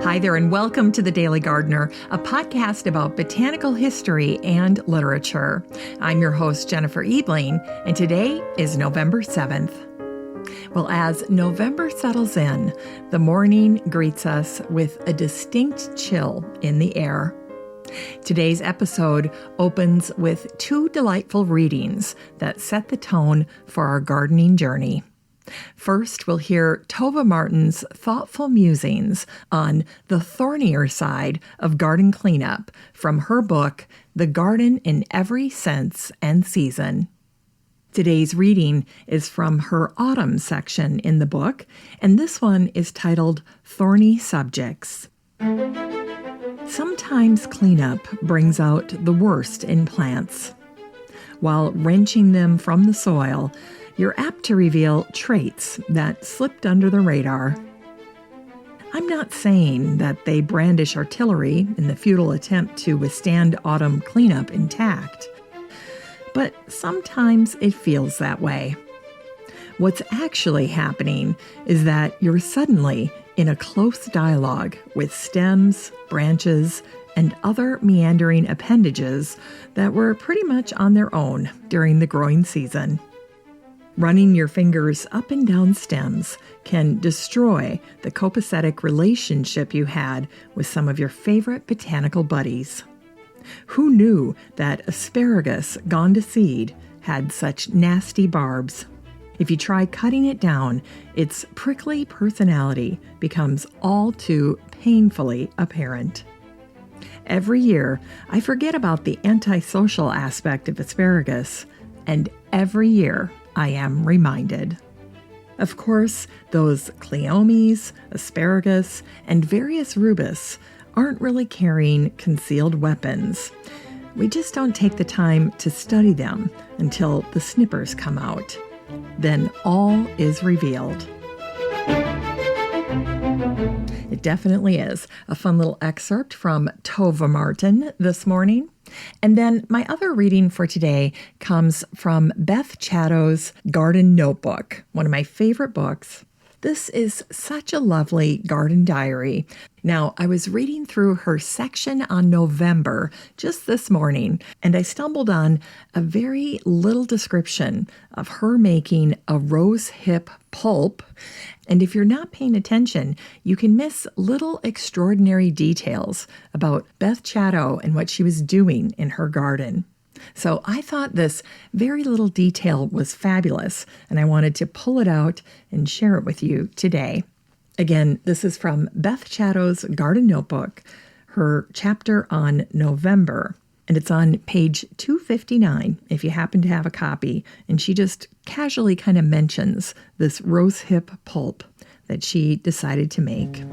Hi there, and welcome to The Daily Gardener, a podcast about botanical history and literature. I'm your host, Jennifer Ebling, and today is November 7th. Well, as November settles in, the morning greets us with a distinct chill in the air. Today's episode opens with two delightful readings that set the tone for our gardening journey. First, we'll hear Tova Martin's thoughtful musings on the thornier side of garden cleanup from her book, The Garden in Every Sense and Season. Today's reading is from her autumn section in the book, and this one is titled Thorny Subjects. Sometimes cleanup brings out the worst in plants. While wrenching them from the soil, you're apt to reveal traits that slipped under the radar. I'm not saying that they brandish artillery in the futile attempt to withstand autumn cleanup intact, but sometimes it feels that way. What's actually happening is that you're suddenly in a close dialogue with stems, branches, and other meandering appendages that were pretty much on their own during the growing season. Running your fingers up and down stems can destroy the copacetic relationship you had with some of your favorite botanical buddies. Who knew that asparagus gone to seed had such nasty barbs? If you try cutting it down, its prickly personality becomes all too painfully apparent. Every year, I forget about the antisocial aspect of asparagus, and every year I am reminded. Of course, those cleomes, asparagus, and various rubus aren't really carrying concealed weapons. We just don't take the time to study them until the snippers come out. Then all is revealed. It definitely is a fun little excerpt from Tova Martin this morning. And then my other reading for today comes from Beth Chattow's Garden Notebook, one of my favorite books. This is such a lovely garden diary. Now, I was reading through her section on November just this morning, and I stumbled on a very little description of her making a rose hip pulp. And if you're not paying attention, you can miss little extraordinary details about Beth Chattow and what she was doing in her garden. So I thought this very little detail was fabulous, and I wanted to pull it out and share it with you today. Again, this is from Beth Chattow's Garden Notebook, her chapter on November, and it's on page 259 if you happen to have a copy, and she just casually kind of mentions this rose hip pulp that she decided to make.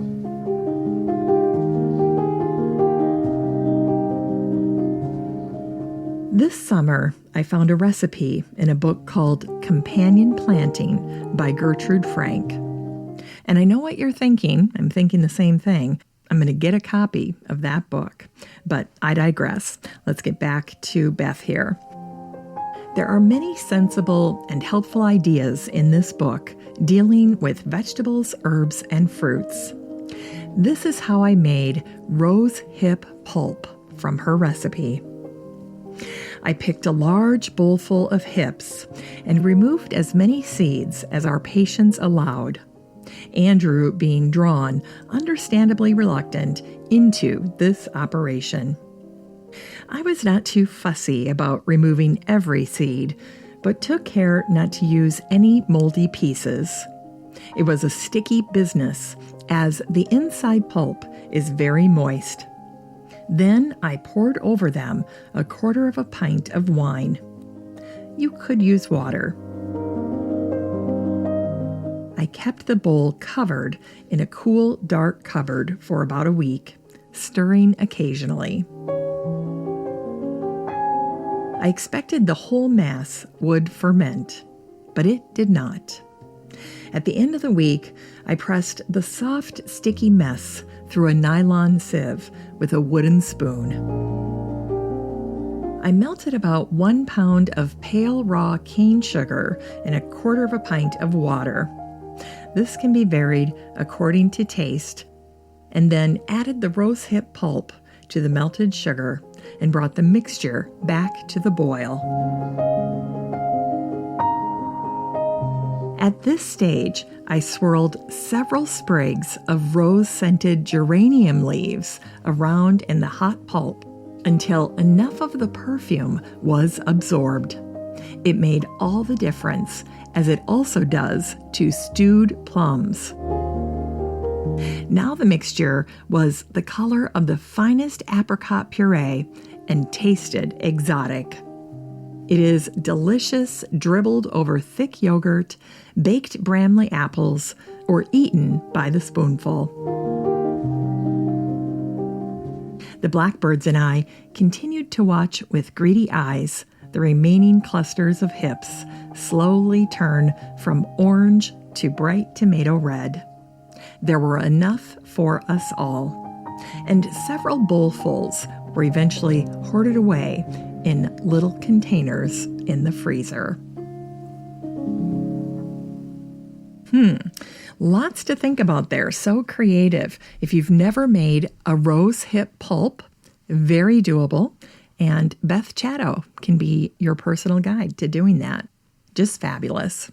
This summer, I found a recipe in a book called Companion Planting by Gertrude Frank. And I know what you're thinking. I'm thinking the same thing. I'm going to get a copy of that book. But I digress. Let's get back to Beth here. There are many sensible and helpful ideas in this book dealing with vegetables, herbs, and fruits. This is how I made rose hip pulp from her recipe. I picked a large bowlful of hips and removed as many seeds as our patience allowed, Andrew being drawn, understandably reluctant, into this operation. I was not too fussy about removing every seed, but took care not to use any moldy pieces. It was a sticky business, as the inside pulp is very moist. Then I poured over them 1/4 pint of wine. You could use water. I kept the bowl covered in a cool, dark cupboard for about a week, stirring occasionally. I expected the whole mass would ferment, but it did not. At the end of the week, I pressed the soft, sticky mess through a nylon sieve with a wooden spoon. I melted about 1 pound of pale raw cane sugar in 1/4 pint of water. This can be varied according to taste, and then added the rosehip pulp to the melted sugar and brought the mixture back to the boil. At this stage, I swirled several sprigs of rose-scented geranium leaves around in the hot pulp until enough of the perfume was absorbed. It made all the difference, as it also does to stewed plums. Now the mixture was the color of the finest apricot puree and tasted exotic. It is delicious, dribbled over thick yogurt, baked Bramley apples, or eaten by the spoonful. The blackbirds and I continued to watch with greedy eyes the remaining clusters of hips slowly turn from orange to bright tomato red. There were enough for us all, and several bowlfuls were eventually hoarded away in little containers in the freezer. Lots to think about there. So creative. If you've never made a rose hip pulp, very doable. And Beth Chatto can be your personal guide to doing that. Just fabulous.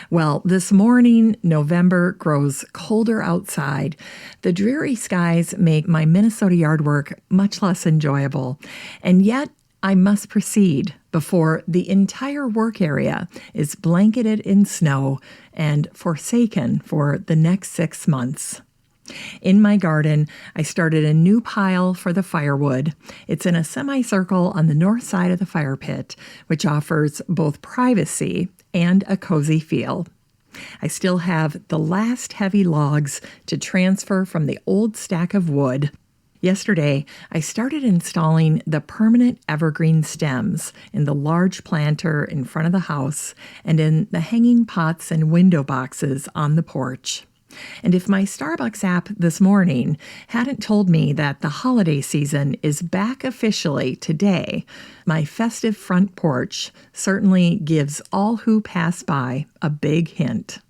Well, this morning, November grows colder outside. The dreary skies make my Minnesota yard work much less enjoyable. And yet, I must proceed before the entire work area is blanketed in snow and forsaken for the next 6 months. In my garden, I started a new pile for the firewood. It's in a semicircle on the north side of the fire pit, which offers both privacy and a cozy feel. I still have the last heavy logs to transfer from the old stack of wood. Yesterday, I started installing the permanent evergreen stems in the large planter in front of the house and in the hanging pots and window boxes on the porch. And if my Starbucks app this morning hadn't told me that the holiday season is back officially today, my festive front porch certainly gives all who pass by a big hint.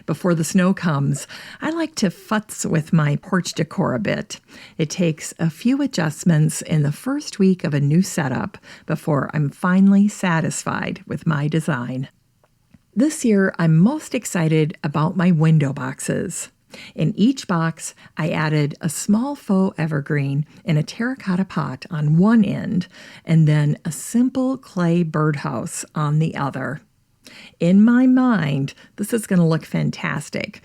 Before the snow comes, I like to futz with my porch decor a bit. It takes a few adjustments in the first week of a new setup before I'm finally satisfied with my design. This year, I'm most excited about my window boxes. In each box, I added a small faux evergreen in a terracotta pot on one end, and then a simple clay birdhouse on the other. In my mind, this is going to look fantastic.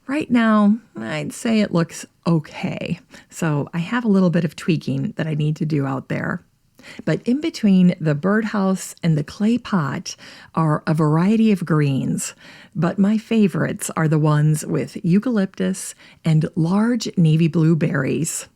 Right now, I'd say it looks okay, so I have a little bit of tweaking that I need to do out there. But in between the birdhouse and the clay pot are a variety of greens, but my favorites are the ones with eucalyptus and large navy blue berries.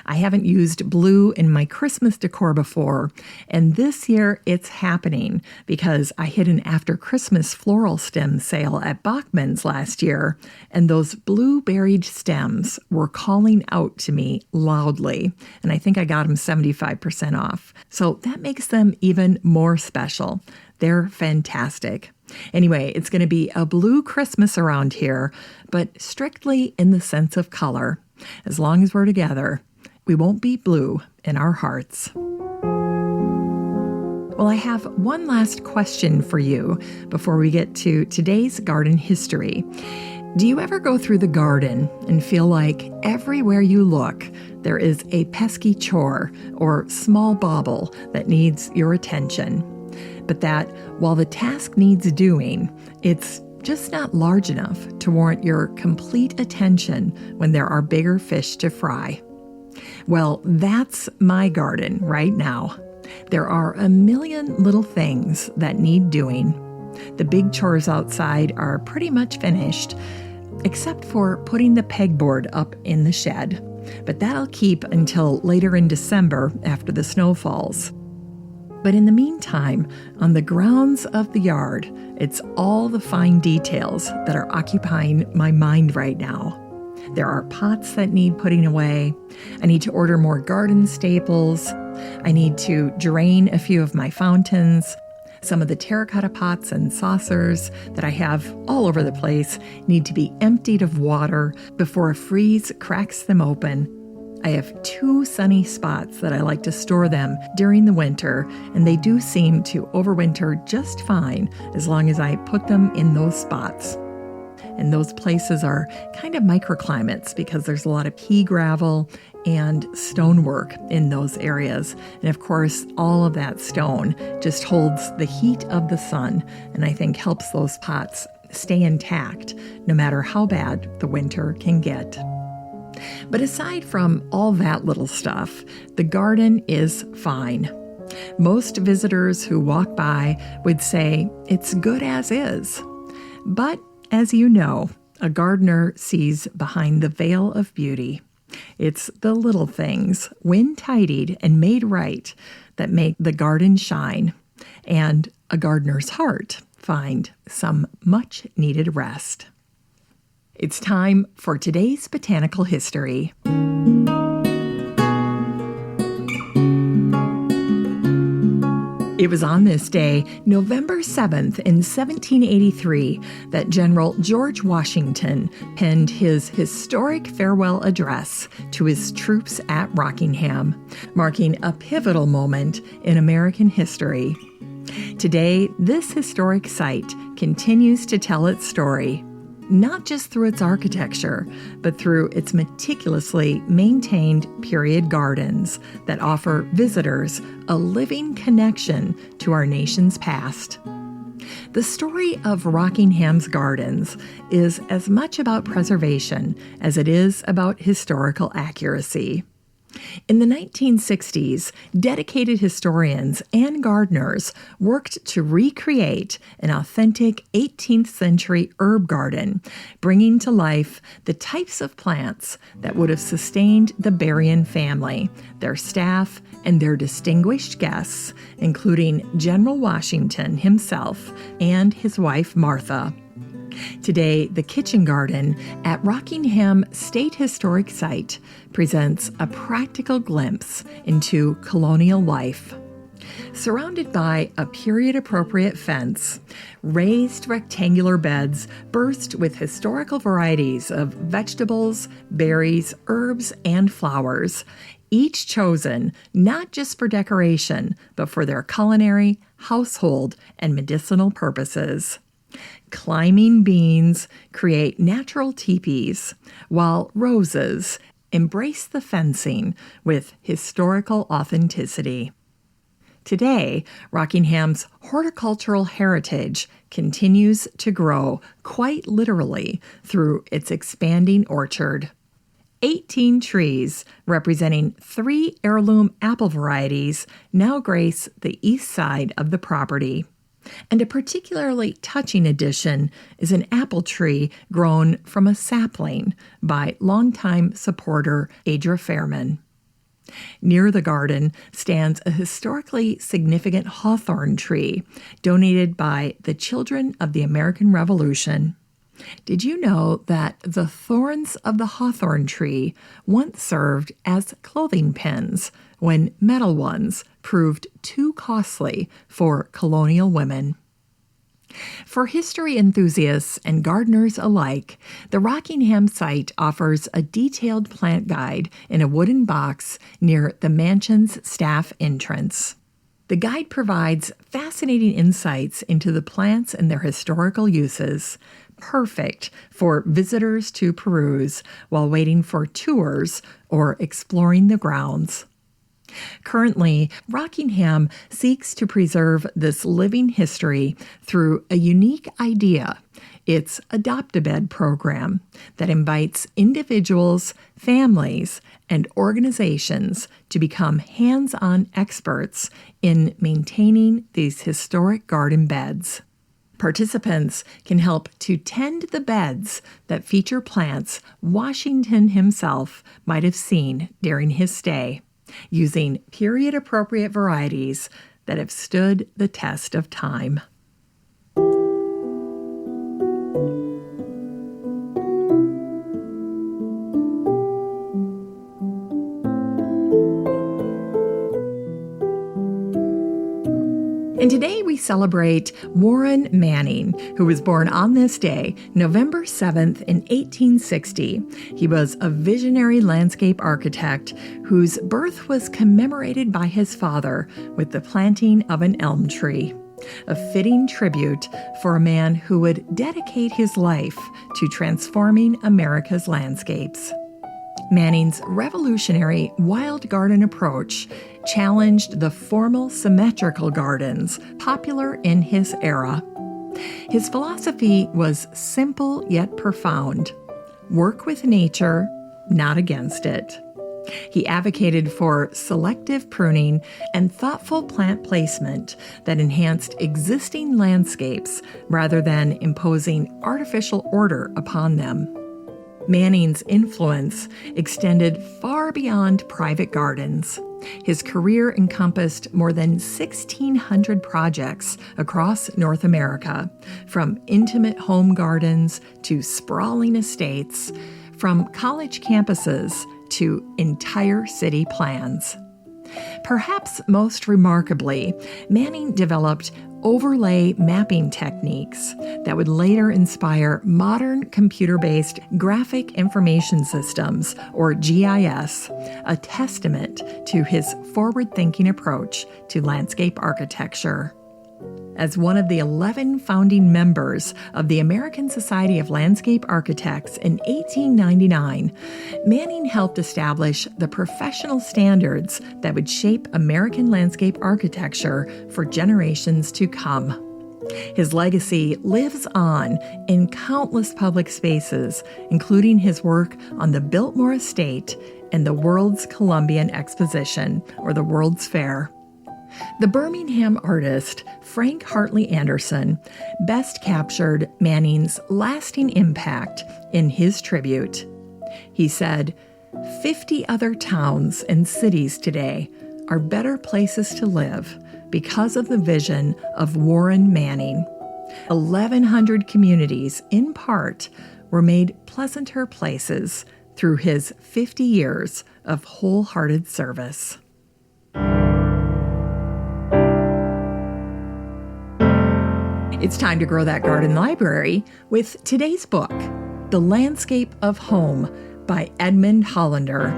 I haven't used blue in my Christmas decor before, and this year it's happening because I hit an after Christmas floral stem sale at Bachman's last year, and those blue-berried stems were calling out to me loudly, and I think I got them 75% off. So that makes them even more special. They're fantastic. Anyway, it's going to be a blue Christmas around here, but strictly in the sense of color. As long as we're together, we won't be blue in our hearts. Well, I have one last question for you before we get to today's garden history. Do you ever go through the garden and feel like everywhere you look, there is a pesky chore or small bauble that needs your attention, but that while the task needs doing, it's just not large enough to warrant your complete attention when there are bigger fish to fry? Well, that's my garden right now. There are a million little things that need doing. The big chores outside are pretty much finished, except for putting the pegboard up in the shed. But that'll keep until later in December after the snow falls. But in the meantime, on the grounds of the yard, it's all the fine details that are occupying my mind right now. There are pots that need putting away. I need to order more garden staples. I need to drain a few of my fountains. Some of the terracotta pots and saucers that I have all over the place need to be emptied of water before a freeze cracks them open. I have 2 sunny spots that I like to store them during the winter, and they do seem to overwinter just fine as long as I put them in those spots. And those places are kind of microclimates because there's a lot of pea gravel and stonework in those areas. And of course, all of that stone just holds the heat of the sun, and I think helps those pots stay intact no matter how bad the winter can get. But aside from all that little stuff, the garden is fine. Most visitors who walk by would say it's good as is. But as you know, a gardener sees behind the veil of beauty. It's the little things, when tidied and made right, that make the garden shine, and a gardener's heart find some much-needed rest. It's time for today's botanical history. It was on this day, November 7th in 1783, that General George Washington penned his historic farewell address to his troops at Rockingham, marking a pivotal moment in American history. Today, this historic site continues to tell its story, not just through its architecture, but through its meticulously maintained period gardens that offer visitors a living connection to our nation's past. The story of Rockingham's gardens is as much about preservation as it is about historical accuracy. In the 1960s, dedicated historians and gardeners worked to recreate an authentic 18th century herb garden, bringing to life the types of plants that would have sustained the Berrien family, their staff, and their distinguished guests, including General Washington himself and his wife Martha. Today, the kitchen garden at Rockingham State Historic Site presents a practical glimpse into colonial life. Surrounded by a period-appropriate fence, raised rectangular beds burst with historical varieties of vegetables, berries, herbs, and flowers, each chosen not just for decoration, but for their culinary, household, and medicinal purposes. Climbing beans create natural teepees, while roses embrace the fencing with historical authenticity. Today, Rockingham's horticultural heritage continues to grow quite literally through its expanding orchard. 18 trees representing 3 heirloom apple varieties now grace the east side of the property. And a particularly touching addition is an apple tree grown from a sapling by longtime supporter Adra Fairman. Near the garden stands a historically significant hawthorn tree donated by the Children of the American Revolution. Did you know that the thorns of the hawthorn tree once served as clothing pins when metal ones proved too costly for colonial women? For history enthusiasts and gardeners alike, the Rockingham site offers a detailed plant guide in a wooden box near the mansion's staff entrance. The guide provides fascinating insights into the plants and their historical uses, perfect for visitors to peruse while waiting for tours or exploring the grounds. Currently, Rockingham seeks to preserve this living history through a unique idea, its Adopt-A-Bed program that invites individuals, families, and organizations to become hands-on experts in maintaining these historic garden beds. Participants can help to tend the beds that feature plants Washington himself might have seen during his stay, using period-appropriate varieties that have stood the test of time. And today we celebrate Warren Manning, who was born on this day, November 7th in 1860. He was a visionary landscape architect whose birth was commemorated by his father with the planting of an elm tree. A fitting tribute for a man who would dedicate his life to transforming America's landscapes. Manning's revolutionary wild garden approach challenged the formal symmetrical gardens popular in his era. His philosophy was simple yet profound. Work with nature, not against it. He advocated for selective pruning and thoughtful plant placement that enhanced existing landscapes rather than imposing artificial order upon them. Manning's influence extended far beyond private gardens. His career encompassed more than 1,600 projects across North America, from intimate home gardens to sprawling estates, from college campuses to entire city plans. Perhaps most remarkably, Manning developed overlay mapping techniques that would later inspire modern computer-based graphic information systems, or GIS, a testament to his forward-thinking approach to landscape architecture. As one of the 11 founding members of the American Society of Landscape Architects in 1899, Manning helped establish the professional standards that would shape American landscape architecture for generations to come. His legacy lives on in countless public spaces, including his work on the Biltmore Estate and the World's Columbian Exposition, or the World's Fair. The Birmingham artist Frank Hartley Anderson best captured Manning's lasting impact in his tribute. He said, "50 other towns and cities today are better places to live because of the vision of Warren Manning. 1,100 communities, in part, were made pleasanter places through his 50 years of wholehearted service." It's time to grow that garden library with today's book, The Landscape of Home by Edmund Hollander.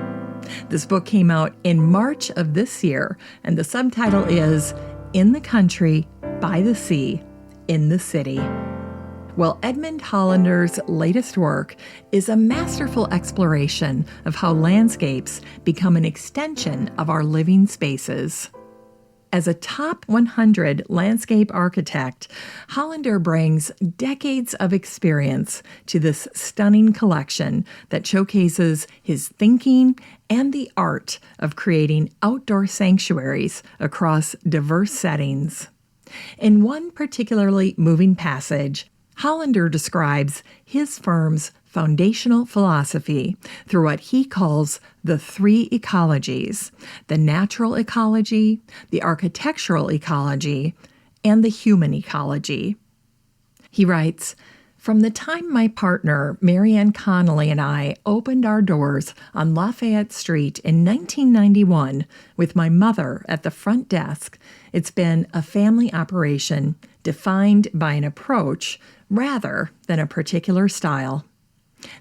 This book came out in March of this year, and the subtitle is In the Country, by the Sea, in the City. Well, Edmund Hollander's latest work is a masterful exploration of how landscapes become an extension of our living spaces. As a top 100 landscape architect, Hollander brings decades of experience to this stunning collection that showcases his thinking and the art of creating outdoor sanctuaries across diverse settings. In one particularly moving passage, Hollander describes his firm's foundational philosophy through what he calls the three ecologies: the natural ecology, the architectural ecology, and the human ecology. He writes, "From the time my partner, Marianne Connolly, and I opened our doors on Lafayette Street in 1991 with my mother at the front desk, it's been a family operation defined by an approach rather than a particular style.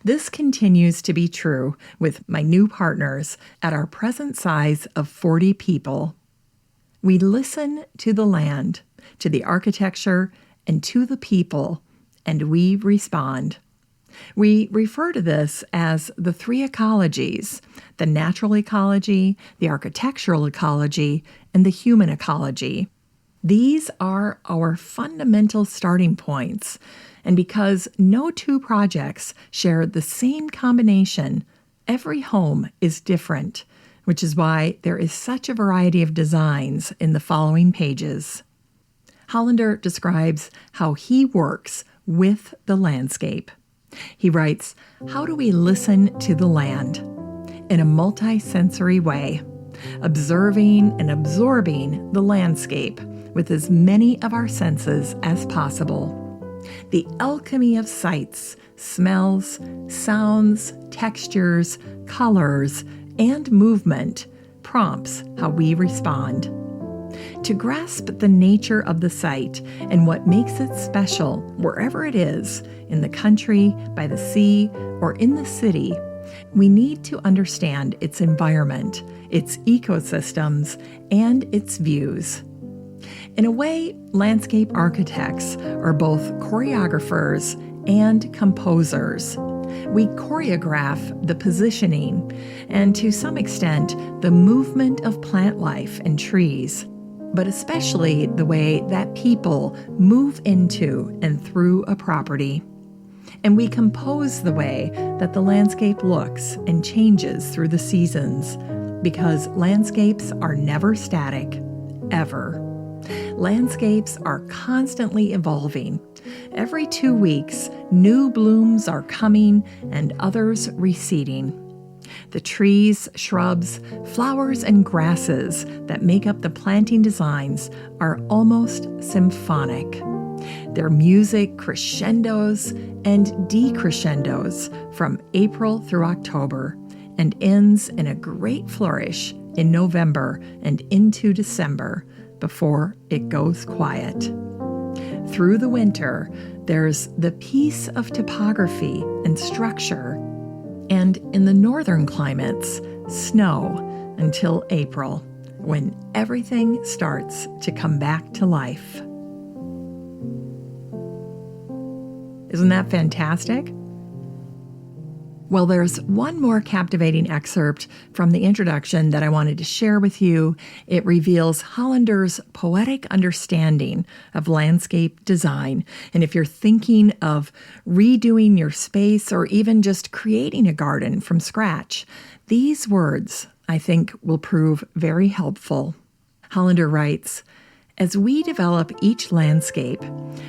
This continues to be true with my new partners at our present size of 40 people. We listen to the land, to the architecture, and to the people, and we respond. We refer to this as the three ecologies: the natural ecology, the architectural ecology, and the human ecology. These are our fundamental starting points. And because no two projects share the same combination, every home is different, which is why there is such a variety of designs in the following pages." Hollander describes how he works with the landscape. He writes, "How do we listen to the land? In a multi-sensory way, observing and absorbing the landscape with as many of our senses as possible. The alchemy of sights, smells, sounds, textures, colors, and movement prompts how we respond. To grasp the nature of the site and what makes it special wherever it is, in the country, by the sea, or in the city, we need to understand its environment, its ecosystems, and its views. In a way, landscape architects are both choreographers and composers. We choreograph the positioning and, to some extent, the movement of plant life and trees, but especially the way that people move into and through a property. And we compose the way that the landscape looks and changes through the seasons, because landscapes are never static, ever. Landscapes are constantly evolving. Every 2 weeks, new blooms are coming and others receding. The trees, shrubs, flowers, and grasses that make up the planting designs are almost symphonic. Their music crescendos and decrescendos from April through October and ends in a great flourish in November and into December before it goes quiet. Through the winter, there's the peace of topography and structure, and in the northern climates, snow until April, when everything starts to come back to life. Isn't that fantastic? Well, there's one more captivating excerpt from the introduction that I wanted to share with you. It reveals Hollander's poetic understanding of landscape design. And if you're thinking of redoing your space or even just creating a garden from scratch, these words, I think, will prove very helpful. Hollander writes, "As we develop each landscape,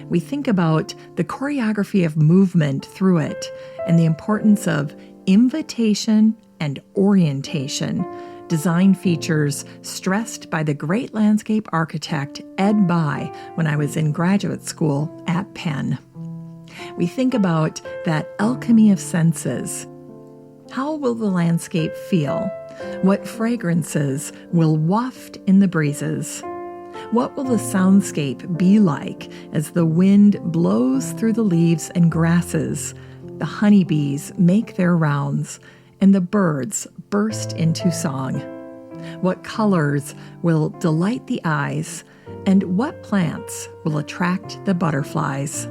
we think about the choreography of movement through it and the importance of invitation and orientation, design features stressed by the great landscape architect Ed Bye when I was in graduate school at Penn. We think about that alchemy of senses. How will the landscape feel? What fragrances will waft in the breezes? What will the soundscape be like as the wind blows through the leaves and grasses, the honeybees make their rounds, and the birds burst into song? What colors will delight the eyes, and what plants will attract the butterflies?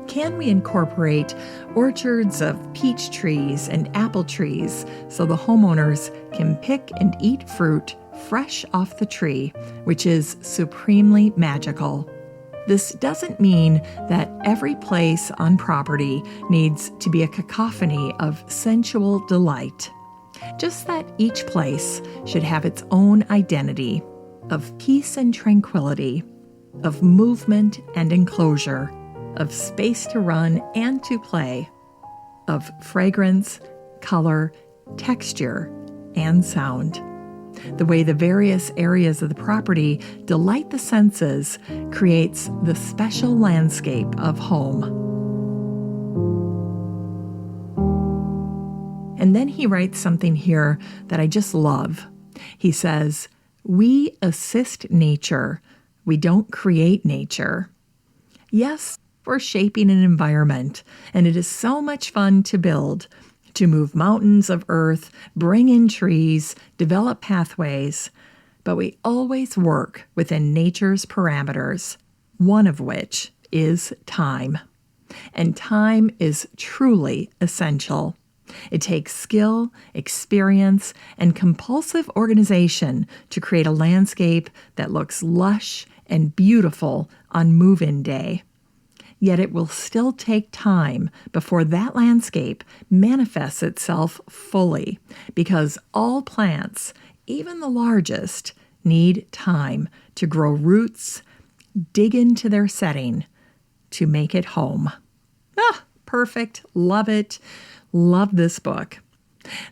Can we incorporate orchards of peach trees and apple trees so the homeowners can pick and eat fruit fresh off the tree, which is supremely magical? This doesn't mean that every place on property needs to be a cacophony of sensual delight, just that each place should have its own identity of peace and tranquility, of movement and enclosure, of space to run and to play, of fragrance, color, texture, and sound. The way the various areas of the property delight the senses creates the special landscape of home." And then he writes something here that I just love. He says, "We assist nature. We don't create nature." Yes, we're shaping an environment, and it is so much fun to build, to move mountains of earth, bring in trees, develop pathways, but we always work within nature's parameters, one of which is time. And time is truly essential. It takes skill, experience, and compulsive organization to create a landscape that looks lush and beautiful on move-in day. Yet it will still take time before that landscape manifests itself fully, because all plants, even the largest, need time to grow roots, dig into their setting, to make it home. Perfect. Love it. Love this book.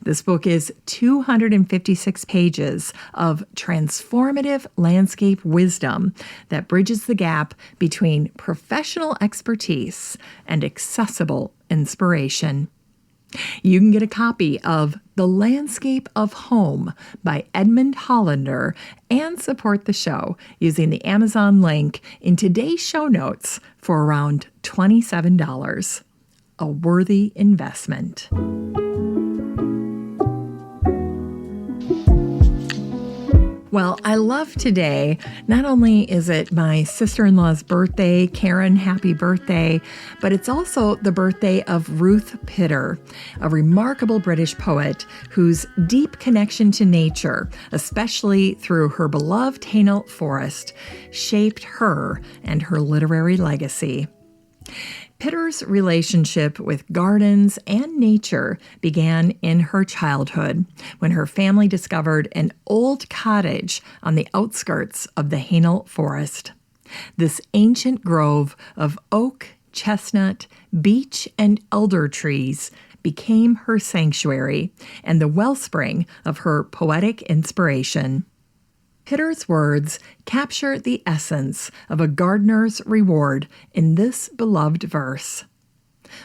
This book is 256 pages of transformative landscape wisdom that bridges the gap between professional expertise and accessible inspiration. You can get a copy of The Landscape of Home by Edmund Hollander and support the show using the Amazon link in today's show notes for around $27. A worthy investment. Well, I love today. Not only is it my sister-in-law's birthday, Karen, happy birthday, but it's also the birthday of Ruth Pitter, a remarkable British poet whose deep connection to nature, especially through her beloved Hainault Forest, shaped her and her literary legacy. Pitter's relationship with gardens and nature began in her childhood when her family discovered an old cottage on the outskirts of the Hainault Forest. This ancient grove of oak, chestnut, beech, and elder trees became her sanctuary and the wellspring of her poetic inspiration. Pitter's words capture the essence of a gardener's reward in this beloved verse.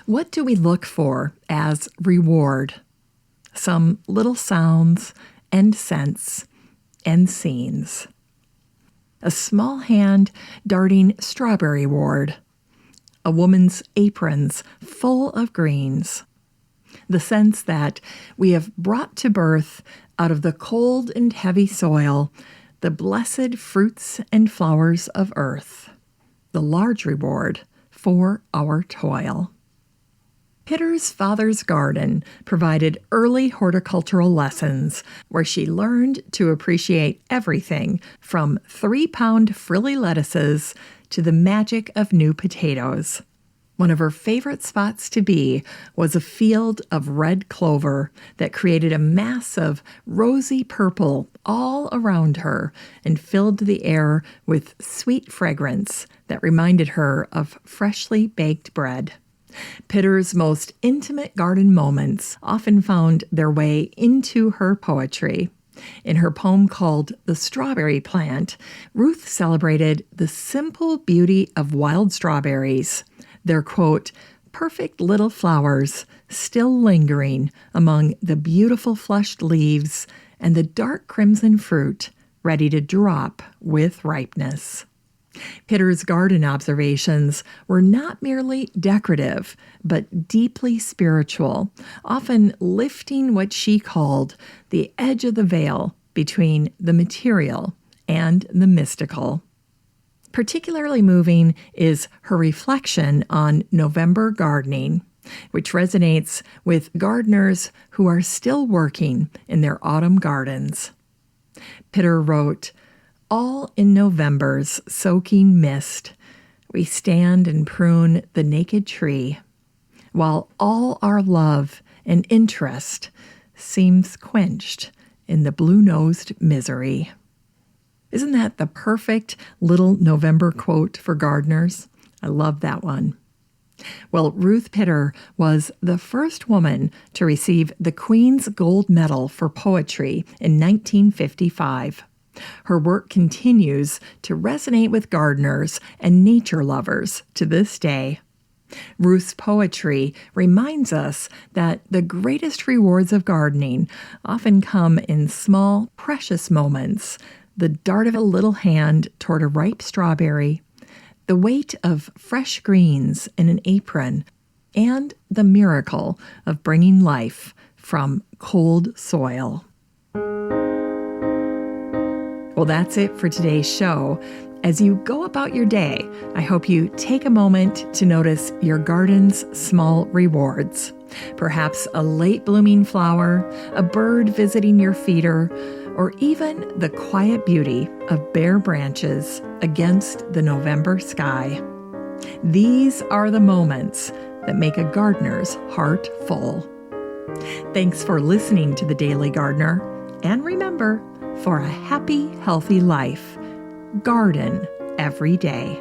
What do we look for as reward? Some little sounds and scents and scenes. A small hand darting strawberry ward. A woman's aprons full of greens. The sense that we have brought to birth out of the cold and heavy soil the blessed fruits and flowers of earth, the large reward for our toil. Pitter's father's garden provided early horticultural lessons where she learned to appreciate everything from 3-pound frilly lettuces to the magic of new potatoes. One of her favorite spots to be was a field of red clover that created a mass of rosy purple all around her and filled the air with sweet fragrance that reminded her of freshly baked bread. Pitter's most intimate garden moments often found their way into her poetry. In her poem called The Strawberry Plant, Ruth celebrated the simple beauty of wild strawberries, their, quote, perfect little flowers still lingering among the beautiful flushed leaves and the dark crimson fruit ready to drop with ripeness. Pitter's garden observations were not merely decorative, but deeply spiritual, often lifting what she called the edge of the veil between the material and the mystical. Particularly moving is her reflection on November gardening, which resonates with gardeners who are still working in their autumn gardens. Pitter wrote, "All in November's soaking mist, we stand and prune the naked tree, while all our love and interest seems quenched in the blue-nosed misery." Isn't that the perfect little November quote for gardeners? I love that one. Well, Ruth Pitter was the first woman to receive the Queen's Gold Medal for Poetry in 1955. Her work continues to resonate with gardeners and nature lovers to this day. Ruth's poetry reminds us that the greatest rewards of gardening often come in small, precious moments. The dart of a little hand toward a ripe strawberry, the weight of fresh greens in an apron, and the miracle of bringing life from cold soil. Well, that's it for today's show. As you go about your day, I hope you take a moment to notice your garden's small rewards. Perhaps a late blooming flower, a bird visiting your feeder, or even the quiet beauty of bare branches against the November sky. These are the moments that make a gardener's heart full. Thanks for listening to The Daily Gardener. And remember, for a happy, healthy life, garden every day.